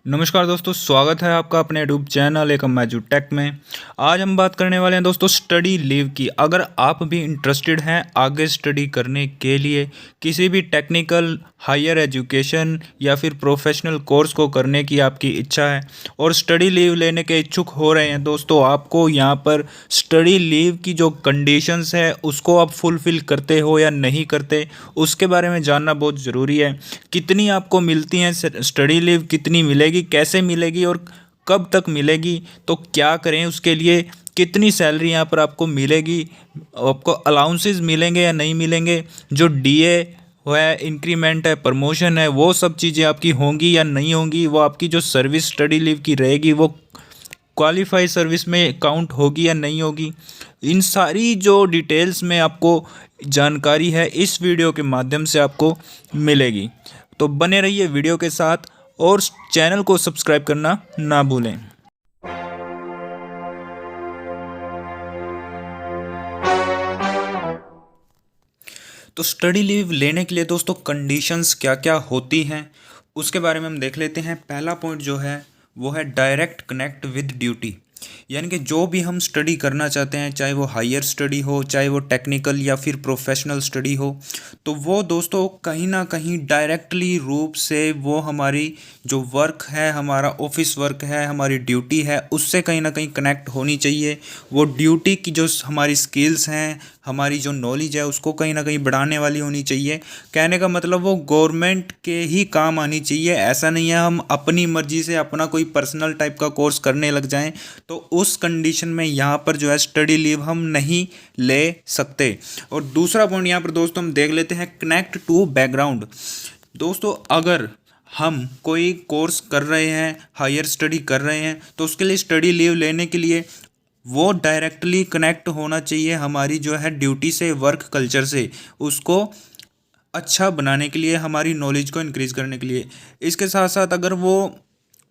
नमस्कार दोस्तों, स्वागत है आपका अपने यूट्यूब चैनल एक मैजू टेक में। आज हम बात करने वाले हैं दोस्तों स्टडी लीव की। अगर आप भी इंटरेस्टेड हैं आगे स्टडी करने के लिए, किसी भी टेक्निकल हायर एजुकेशन या फिर प्रोफेशनल कोर्स को करने की आपकी इच्छा है और स्टडी लीव लेने के इच्छुक हो रहे हैं दोस्तों, आपको यहाँ पर स्टडी लीव की जो कंडीशंस है उसको आप फुलफ़िल करते हो या नहीं करते, उसके बारे में जानना बहुत ज़रूरी है। कितनी आपको मिलती हैं स्टडी लीव, कितनी मिलेगी, कैसे मिलेगी और कब तक मिलेगी, तो क्या करें उसके लिए, कितनी सैलरी यहाँ पर आपको मिलेगी, आपको अलाउंसेस मिलेंगे या नहीं मिलेंगे, जो डीए है, इंक्रीमेंट है, प्रमोशन है, वो सब चीज़ें आपकी होंगी या नहीं होंगी, वो आपकी जो सर्विस स्टडी लीव की रहेगी वो क्वालिफाई सर्विस में काउंट होगी या नहीं होगी। इन सारी जो डिटेल्स में आपको जानकारी है इस वीडियो के माध्यम से आपको मिलेगी, तो बने रहिए वीडियो के साथ और चैनल को सब्सक्राइब करना ना भूलें। तो स्टडी लीव लेने के लिए दोस्तों कंडीशंस क्या क्या होती हैं उसके बारे में हम देख लेते हैं। पहला पॉइंट जो है वो है डायरेक्ट कनेक्ट विद ड्यूटी, यानी कि जो भी हम स्टडी करना चाहते हैं, चाहे वो हायर स्टडी हो, चाहे वो टेक्निकल या फिर प्रोफेशनल स्टडी हो, तो वो दोस्तों कहीं ना कहीं डायरेक्टली रूप से वो हमारी जो वर्क है, हमारा ऑफिस वर्क है, हमारी ड्यूटी है, उससे कहीं ना कहीं कनेक्ट होनी चाहिए। वो ड्यूटी की जो हमारी स्किल्स हैं, हमारी जो नॉलेज है, उसको कहीं ना कहीं बढ़ाने वाली होनी चाहिए। कहने का मतलब वो गवर्नमेंट के ही काम आनी चाहिए। ऐसा नहीं है हम अपनी मर्जी से अपना कोई पर्सनल टाइप का कोर्स करने लग जाएं, तो उस कंडीशन में यहाँ पर जो है स्टडी लीव हम नहीं ले सकते। और दूसरा पॉइंट यहाँ पर दोस्तों हम देख लेते हैं, कनेक्ट टू बैकग्राउंड। दोस्तों अगर हम कोई कोर्स कर रहे हैं, हायर स्टडी कर रहे हैं, तो उसके लिए स्टडी लीव लेने के लिए वो डायरेक्टली कनेक्ट होना चाहिए हमारी जो है ड्यूटी से, वर्क कल्चर से, उसको अच्छा बनाने के लिए, हमारी नॉलेज को इंक्रीज़ करने के लिए। इसके साथ साथ अगर वो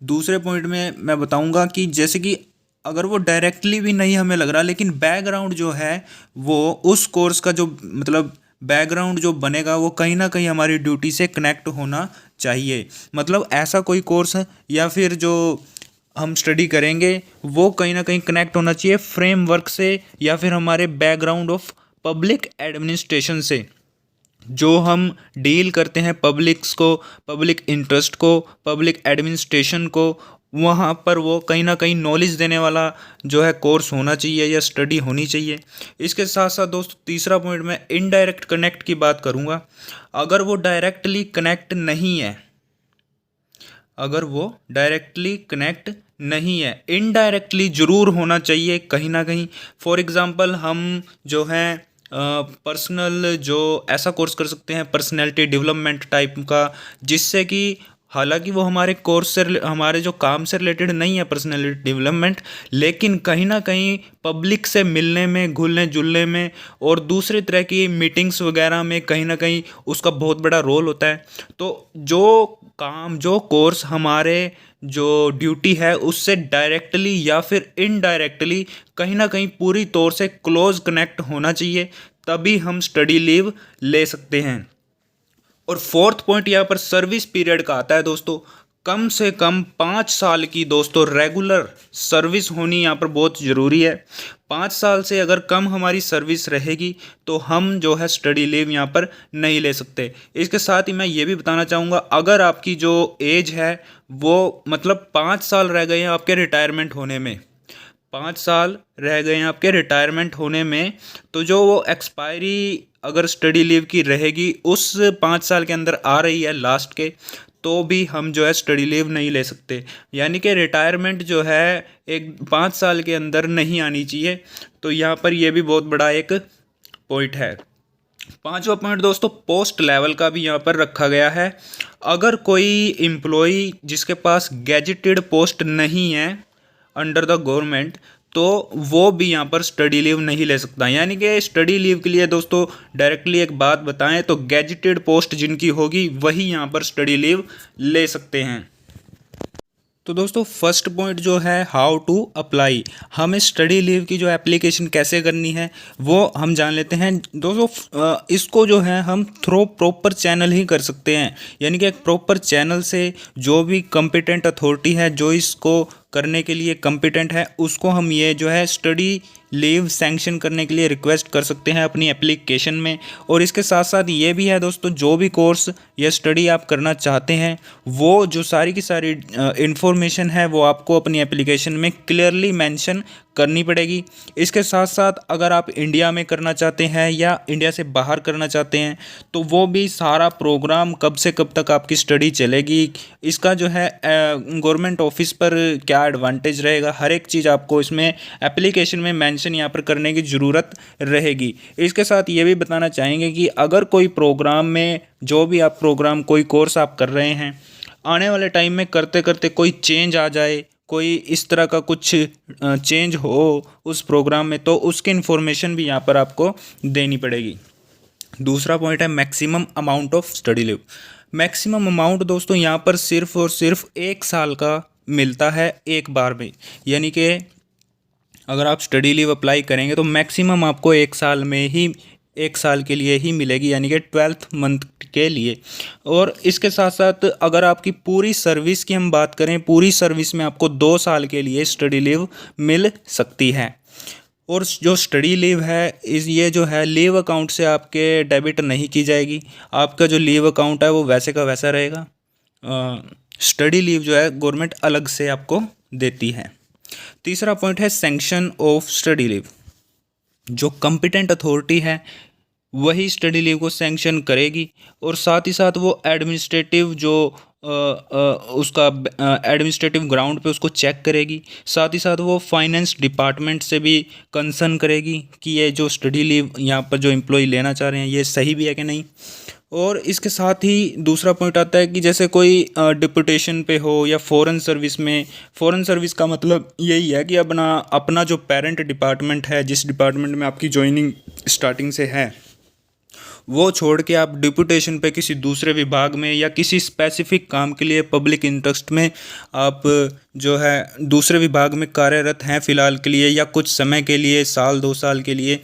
दूसरे पॉइंट में मैं बताऊंगा कि जैसे कि अगर वो डायरेक्टली भी नहीं हमें लग रहा, लेकिन बैकग्राउंड जो है वो उस कोर्स का जो मतलब बैकग्राउंड जो बनेगा वो कहीं ना कहीं हमारी ड्यूटी से कनेक्ट होना चाहिए। मतलब ऐसा कोई कोर्स है या फिर जो हम स्टडी करेंगे वो कहीं ना कहीं कनेक्ट होना चाहिए फ्रेमवर्क से या फिर हमारे बैकग्राउंड ऑफ पब्लिक एडमिनिस्ट्रेशन से। जो हम डील करते हैं पब्लिक्स को, पब्लिक इंटरेस्ट को, पब्लिक एडमिनिस्ट्रेशन को, वहाँ पर वो कहीं ना कहीं नॉलेज देने वाला जो है कोर्स होना चाहिए या स्टडी होनी चाहिए। इसके साथ साथ दोस्तों तीसरा पॉइंट मैं इनडायरेक्ट कनेक्ट की बात करूँगा। अगर वो डायरेक्टली कनेक्ट नहीं है, अगर वो डायरेक्टली कनेक्ट नहीं है, इनडायरेक्टली ज़रूर होना चाहिए कहीं ना कहीं। फॉर एग्ज़ाम्पल हम जो हैं पर्सनल जो ऐसा कोर्स कर सकते हैं पर्सनैलिटी डेवलपमेंट टाइप का, जिससे कि हालांकि वो हमारे कोर्स से हमारे जो काम से रिलेटेड नहीं है पर्सनैलिटी डेवलपमेंट, लेकिन कहीं ना कहीं पब्लिक से मिलने में, घुलने जुलने में और दूसरे तरह की मीटिंग्स वगैरह में कहीं ना कहीं उसका बहुत बड़ा रोल होता है। तो जो काम, जो कोर्स हमारे जो ड्यूटी है उससे डायरेक्टली या फिर इनडायरेक्टली कहीं ना कहीं पूरी तौर से क्लोज कनेक्ट होना चाहिए, तभी हम स्टडी लीव ले सकते हैं। और फोर्थ पॉइंट यहाँ पर सर्विस पीरियड का आता है दोस्तों। कम से कम 5 साल की दोस्तों रेगुलर सर्विस होनी यहाँ पर बहुत ज़रूरी है। 5 साल से अगर कम हमारी सर्विस रहेगी तो हम जो है स्टडी लीव यहाँ पर नहीं ले सकते। इसके साथ ही मैं ये भी बताना चाहूँगा, अगर आपकी जो एज है वो मतलब 5 साल रह गए हैं आपके रिटायरमेंट होने में, 5 साल रह गए हैं आपके रिटायरमेंट होने में, तो जो वो एक्सपायरी अगर स्टडी लीव की रहेगी उस 5 साल के अंदर आ रही है लास्ट के, तो भी हम जो है स्टडी लीव नहीं ले सकते। यानी कि रिटायरमेंट जो है एक 5 साल के अंदर नहीं आनी चाहिए। तो यहाँ पर ये भी बहुत बड़ा एक पॉइंट है। पांचवा पॉइंट दोस्तों पोस्ट लेवल का भी यहाँ पर रखा गया है। अगर कोई एम्प्लॉई जिसके पास गैजेटेड पोस्ट नहीं है अंडर द गवर्नमेंट, तो वो भी यहाँ पर स्टडी लीव नहीं ले सकता। यानी कि स्टडी लीव के लिए दोस्तों डायरेक्टली एक बात बताएं तो गैजेटेड पोस्ट जिनकी होगी वही यहाँ पर स्टडी लीव ले सकते हैं। तो दोस्तों फर्स्ट पॉइंट जो है हाउ टू अप्लाई, हमें स्टडी लीव की जो एप्लीकेशन कैसे करनी है वो हम जान लेते हैं दोस्तों। इसको जो है हम थ्रू प्रॉपर चैनल ही कर सकते हैं, यानी कि एक प्रॉपर चैनल से जो भी कॉम्पिटेंट अथॉरिटी है जो इसको करने के लिए कॉम्पिटेंट है उसको हम ये जो है स्टडी लीव सैंक्शन करने के लिए रिक्वेस्ट कर सकते हैं अपनी एप्लीकेशन में। और इसके साथ साथ ये भी है दोस्तों, जो भी कोर्स या स्टडी आप करना चाहते हैं वो जो सारी की सारी इंफॉर्मेशन है वो आपको अपनी एप्लीकेशन में क्लियरली मेंशन करनी पड़ेगी। इसके साथ साथ अगर आप इंडिया में करना चाहते हैं या इंडिया से बाहर करना चाहते हैं तो वो भी सारा प्रोग्राम कब से कब तक आपकी स्टडी चलेगी, इसका जो है गवर्नमेंट ऑफिस पर क्या एडवांटेज रहेगा, हर एक चीज़ आपको इसमें एप्लीकेशन में मेंशन यहाँ पर करने की ज़रूरत रहेगी। इसके साथ ये भी बताना चाहेंगे कि अगर कोई प्रोग्राम में जो भी आप प्रोग्राम कोई कोर्स आप कर रहे हैं आने वाले टाइम में करते करते कोई चेंज आ जाए, कोई इस तरह का कुछ चेंज हो उस प्रोग्राम में, तो उसकी इन्फॉर्मेशन भी यहाँ पर आपको देनी पड़ेगी। दूसरा पॉइंट है maximum amount of study leave. Maximum amount दोस्तों यहाँ पर सिर्फ और सिर्फ 1 साल का मिलता है एक बार में, यानी कि अगर आप स्टडी लीव अप्लाई करेंगे तो मैक्सिमम आपको 1 साल में ही 1 साल के लिए ही मिलेगी, यानी कि 12th मंथ के लिए। और इसके साथ साथ अगर आपकी पूरी सर्विस की हम बात करें, पूरी सर्विस में आपको 2 साल के लिए स्टडी लीव मिल सकती है। और जो स्टडी लीव है ये जो है लीव अकाउंट से आपके डेबिट नहीं की जाएगी, आपका जो लीव अकाउंट है वो वैसे का वैसा रहेगा। स्टडी लीव जो है गवर्नमेंट अलग से आपको देती है। तीसरा पॉइंट है सैंक्शन ऑफ स्टडी लीव। जो कॉम्पिटेंट अथॉरिटी है वही स्टडी लीव को सैंक्शन करेगी और साथ ही साथ वो एडमिनिस्ट्रेटिव जो उसका एडमिनिस्ट्रेटिव ग्राउंड पे उसको चेक करेगी। साथ ही साथ वो फाइनेंस डिपार्टमेंट से भी कंसर्न करेगी कि ये जो स्टडी लीव यहाँ पर जो एम्प्लॉय लेना चाह रहे हैं ये सही भी है कि नहीं। और इसके साथ ही दूसरा पॉइंट आता है कि जैसे कोई डिपुटेशन पे हो या फॉरेन सर्विस में, फॉरेन सर्विस का मतलब यही है कि अपना जो पेरेंट डिपार्टमेंट है, जिस डिपार्टमेंट में आपकी ज्वाइनिंग स्टार्टिंग से है, वो छोड़ के आप डिपुटेशन पे किसी दूसरे विभाग में या किसी स्पेसिफिक काम के लिए पब्लिक इंटरेस्ट में आप जो है दूसरे विभाग में कार्यरत हैं फ़िलहाल के लिए या कुछ समय के लिए, 1-2 साल के लिए,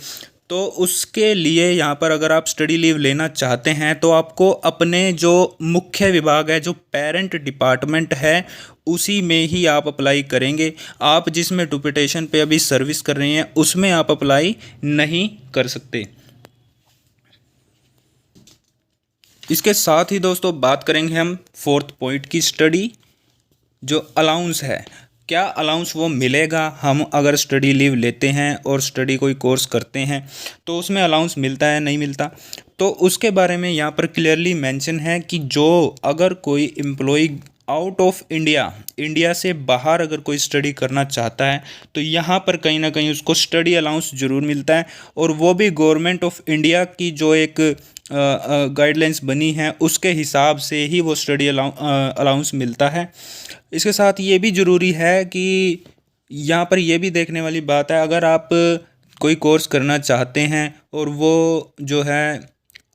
तो उसके लिए यहाँ पर अगर आप स्टडी लीव लेना चाहते हैं तो आपको अपने जो मुख्य विभाग है, जो पेरेंट डिपार्टमेंट है, उसी में ही आप अप्लाई करेंगे। आप जिसमें डिपुटेशन पे अभी सर्विस कर रहे हैं उसमें आप अप्लाई नहीं कर सकते। इसके साथ ही दोस्तों बात करेंगे हम 4th पॉइंट की, स्टडी जो अलाउंस है, क्या अलाउंस वो मिलेगा हम अगर स्टडी लीव लेते हैं और स्टडी कोई कोर्स करते हैं तो उसमें अलाउंस मिलता है नहीं मिलता। तो उसके बारे में यहाँ पर क्लियरली मेंशन है कि जो अगर कोई एम्प्लॉय आउट ऑफ इंडिया से बाहर अगर कोई स्टडी करना चाहता है तो यहाँ पर कहीं ना कहीं उसको स्टडी अलाउंस ज़रूर मिलता है, और वो भी गवर्नमेंट ऑफ इंडिया की जो एक गाइडलाइंस बनी है उसके हिसाब से ही वो स्टडी अलाउंस मिलता है। इसके साथ ये भी ज़रूरी है कि यहाँ पर ये भी देखने वाली बात है, अगर आप कोई कोर्स करना चाहते हैं और वो जो है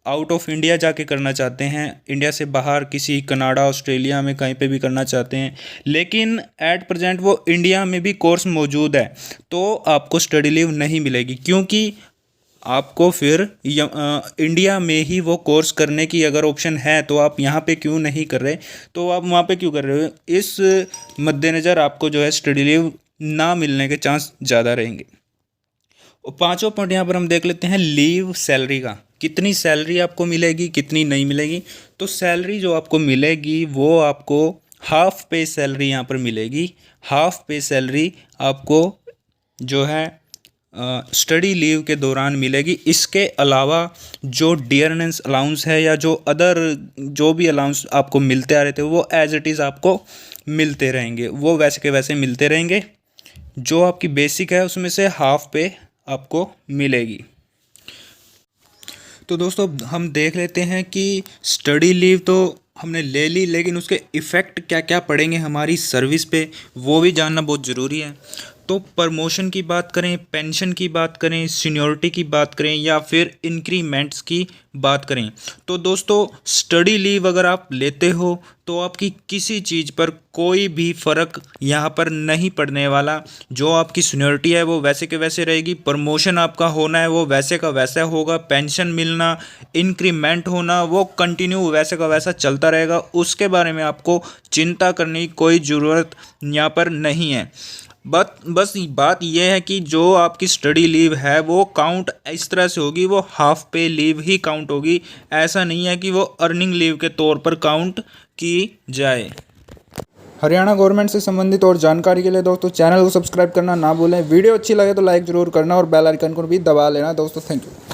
आउट ऑफ इंडिया जाके करना चाहते हैं, इंडिया से बाहर किसी कनाडा, ऑस्ट्रेलिया में कहीं पे भी करना चाहते हैं, लेकिन एट प्रेजेंट वो इंडिया में भी कोर्स मौजूद है, तो आपको स्टडी लीव नहीं मिलेगी, क्योंकि आपको फिर इंडिया में ही वो कोर्स करने की अगर ऑप्शन है तो आप यहाँ पे क्यों नहीं कर रहे, तो आप वहाँ पे क्यों कर रहे हो। इस मद्देनज़र आपको जो है स्टडी लीव ना मिलने के चांस ज़्यादा रहेंगे। और 5वां पॉइंट यहाँ पर हम देख लेते हैं लीव सैलरी का, कितनी सैलरी आपको मिलेगी कितनी नहीं मिलेगी। तो सैलरी जो आपको मिलेगी वो आपको हाफ पे सैलरी यहाँ पर मिलेगी। हाफ पे सैलरी आपको जो है स्टडी लीव के दौरान मिलेगी। इसके अलावा जो डियरनेस अलाउंस है या जो अदर जो भी अलाउंस आपको मिलते आ रहे थे वो एज इट इज़ आपको मिलते रहेंगे, वो वैसे के वैसे मिलते रहेंगे। जो आपकी बेसिक है उसमें से हाफ पे आपको मिलेगी। तो दोस्तों हम देख लेते हैं कि स्टडी लीव तो हमने ले ली, लेकिन उसके इफ़ेक्ट क्या क्या पड़ेंगे हमारी सर्विस पे वो भी जानना बहुत ज़रूरी है। तो प्रमोशन की बात करें, पेंशन की बात करें, सीनियरिटी की बात करें या फिर इंक्रीमेंट्स की बात करें, तो दोस्तों स्टडी लीव अगर आप लेते हो तो आपकी किसी चीज़ पर कोई भी फ़र्क यहाँ पर नहीं पड़ने वाला। जो आपकी सीनियरिटी है वो वैसे के वैसे रहेगी, प्रमोशन आपका होना है वो वैसे का वैसा होगा, पेंशन मिलना, इंक्रीमेंट होना वो कंटिन्यू वैसे का वैसा चलता रहेगा। उसके बारे में आपको चिंता करने की कोई ज़रूरत यहाँ पर नहीं है। बस बात यह है कि जो आपकी स्टडी लीव है वो काउंट इस तरह से होगी, वो हाफ पे लीव ही काउंट होगी। ऐसा नहीं है कि वो अर्निंग लीव के तौर पर काउंट की जाए। हरियाणा गवर्नमेंट से संबंधित और जानकारी के लिए दोस्तों चैनल को सब्सक्राइब करना ना भूलें। वीडियो अच्छी लगे तो लाइक ज़रूर करना और बेल आइकन को भी दबा लेना दोस्तों। Thank you.